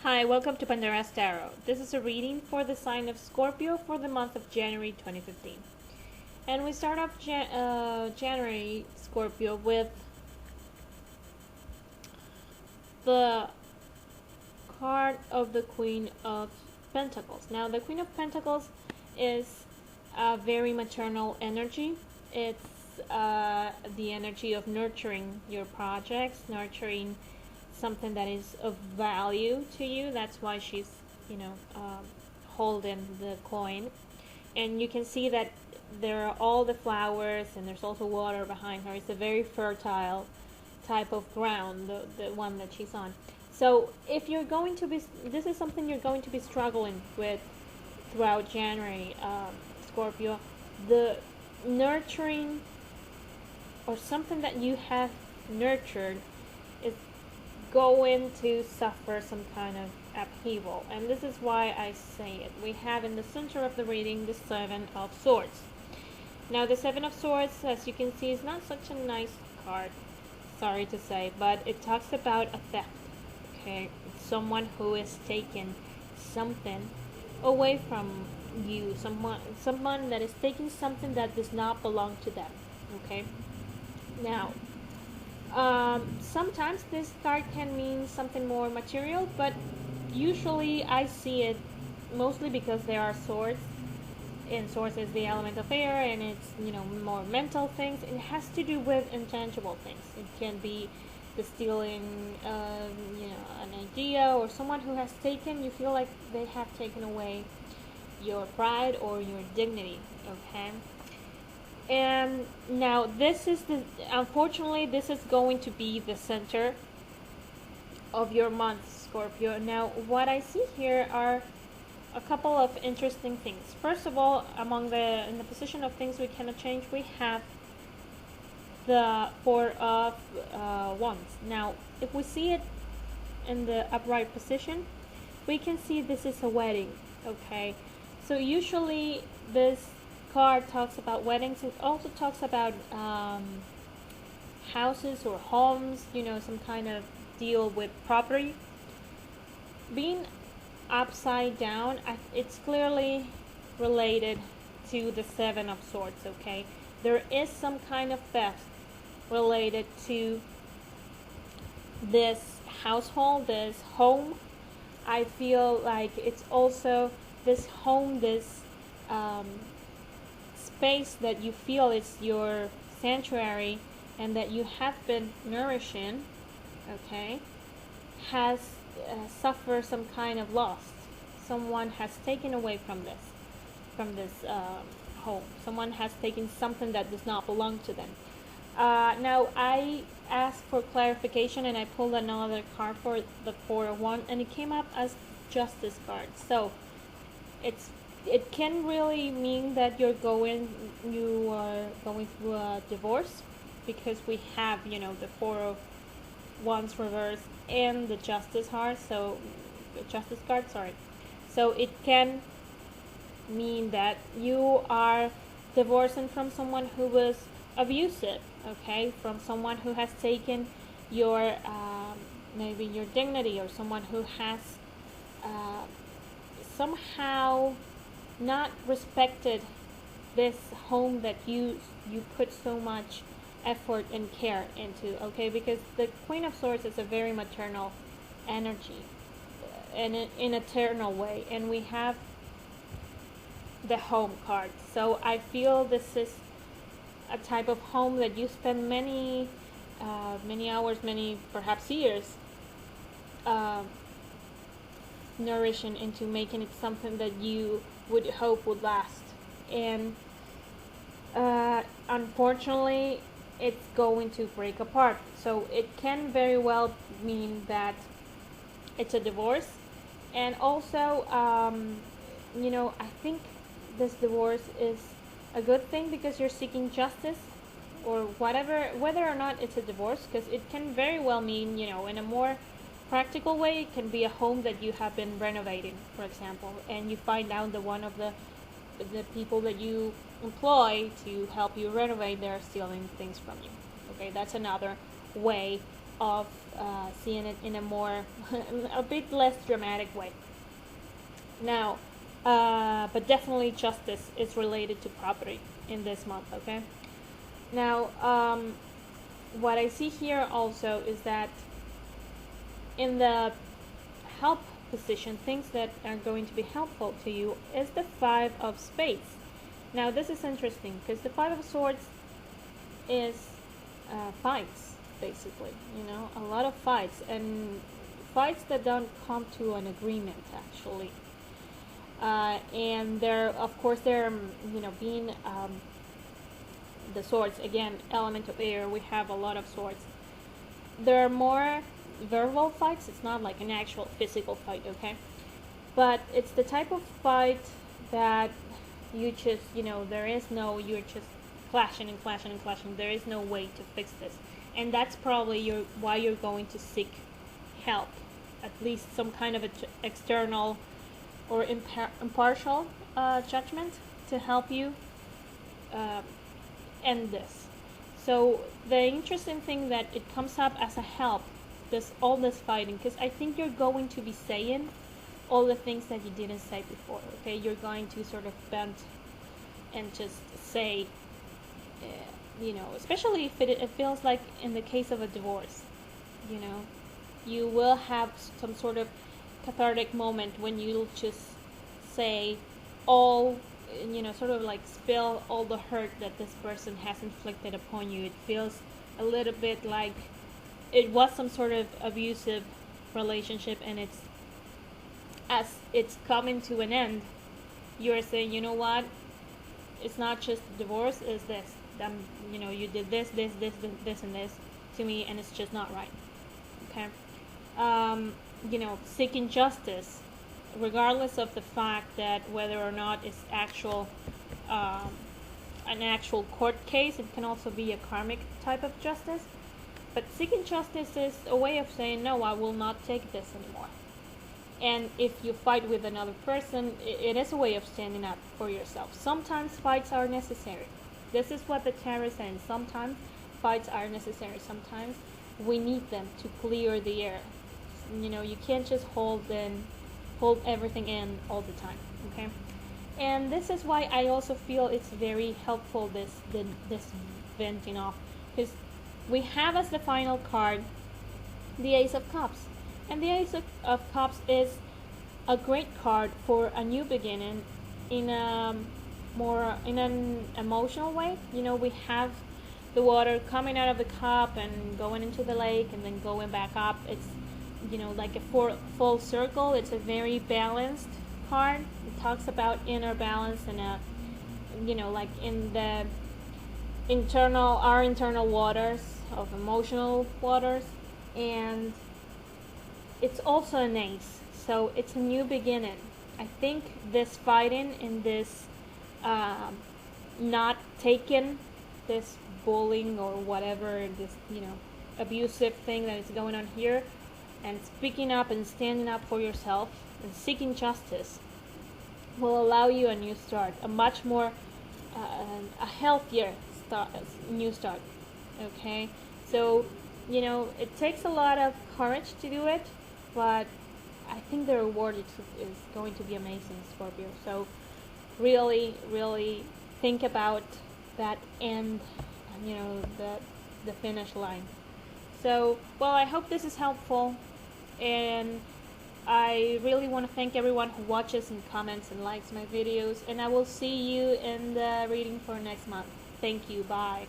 Hi, welcome to Pandora's Tarot. This is a reading for the sign of Scorpio for the month of January 2015. And we start off January, Scorpio, with the card of the Queen of Pentacles. Now, the Queen of Pentacles is a very maternal energy. It's the energy of nurturing your projects, nurturing something that is of value to you. That's why she's, holding the coin. And you can see that there are all the flowers and there's also water behind her. It's a very fertile type of ground, the one that she's on. So if you're going to be, this is something you're going to be struggling with throughout January, Scorpio, the nurturing or something that you have nurtured is going to suffer some kind of upheaval, and this is why I say it. We have in the center of the reading the Seven of Swords. Now the Seven of Swords, as you can see, is not such a nice card, sorry to say, but it talks about a theft. Okay, it's someone who is taking something away from you, someone that is taking something that does not belong to them. Okay, now sometimes this card can mean something more material, but usually I see it mostly because there are swords, and swords is the element of air, and it's more mental things. It has to do with intangible things. It can be the stealing an idea, or someone who has taken, you feel like they have taken away your pride or your dignity. Okay, and now this is unfortunately this is going to be the center of your month, Scorpio. Now what I see here are a couple of interesting things. First of all, in the position of things we cannot change, we have the Four of Wands. Now if we see it in the upright position, we can see this is a wedding. Okay, so usually this card talks about weddings. It also talks about houses or homes, some kind of deal with property. Being upside down, it's clearly related to the Seven of Swords. Okay, there is some kind of theft related to this household, this home. I feel like it's also this home, this space that you feel is your sanctuary and that you have been nourishing, okay, has suffered some kind of loss. Someone has taken away from this home. Someone has taken something that does not belong to them. Now I asked for clarification and I pulled another card for the Four of Wands, and it came up as Justice card. So it can really mean that you are going through a divorce, because we have the Four of Wands reversed and the Justice card. So the Justice card, sorry. So it can mean that you are divorcing from someone who was abusive. Okay, from someone who has taken your maybe your dignity, or someone who has somehow not respected this home that you put so much effort and care into. Okay, because the Queen of Swords is a very maternal energy in an eternal way, and we have the home card. So I feel this is a type of home that you spend many hours, many perhaps years nourishing into making it something that you would hope would last. And unfortunately it's going to break apart. So it can very well mean that it's a divorce. And also I think this divorce is a good thing, because you're seeking justice or whatever, whether or not it's a divorce, because it can very well mean, in a more practical way, it can be a home that you have been renovating, for example, and you find out that one of the people that you employ to help you renovate, they're stealing things from you. Okay, that's another way of seeing it in a more a bit less dramatic way. Now, but definitely justice is related to property in this month. Okay. Now, what I see here also is that in the help position, things that are going to be helpful to you is the Five of Spades. Now this is interesting because the Five of Swords is fights, basically, you know, a lot of fights, and fights that don't come to an agreement actually. And they're, of course, they're, you know, being the swords, again, element of air, we have a lot of swords. There are more verbal fights, it's not like an actual physical fight, okay? But it's the type of fight that you just, you know, there is no, you're just clashing and clashing and clashing. There is no way to fix this. And that's probably why you're going to seek help. At least some kind of external or impartial judgment to help you end this. So the interesting thing that it comes up as a help, all this fighting, because I think you're going to be saying all the things that you didn't say before. Okay, you're going to sort of bend and just say, you know, especially if it feels like in the case of a divorce, you know, you will have some sort of cathartic moment when you'll just say all, you know, sort of like spill all the hurt that this person has inflicted upon you. It feels a little bit like it was some sort of abusive relationship, and as it's coming to an end, you're saying, you know what, it's not just divorce, it's this. You know, you did this, and this to me, and it's just not right. Okay. You know, seeking justice, regardless of the fact that whether or not it's an actual court case, it can also be a karmic type of justice. But seeking justice is a way of saying, no, I will not take this anymore. And if you fight with another person, it is a way of standing up for yourself. Sometimes fights are necessary. This is what the tarot is saying. Sometimes fights are necessary. Sometimes we need them to clear the air. You know, you can't just hold everything in all the time. Okay. And this is why I also feel it's very helpful, this venting off, because we have as the final card the Ace of Cups, and the Ace of Cups is a great card for a new beginning in an emotional way. You know, we have the water coming out of the cup and going into the lake and then going back up. It's, you know, like a full circle. It's a very balanced card. It talks about inner balance and you know, like in the our internal waters of emotional waters. And it's also an ace, so it's a new beginning. I think this fighting and this not taking this bullying or whatever, this, you know, abusive thing that is going on here, and speaking up and standing up for yourself and seeking justice will allow you a new start, a much more a healthier new start. Okay, so, you know, it takes a lot of courage to do it, but I think the reward is going to be amazing, Scorpio. So really, really think about that end, you know, the finish line. So, well, I hope this is helpful, and I really want to thank everyone who watches and comments and likes my videos, and I will see you in the reading for next month. Thank you. Bye.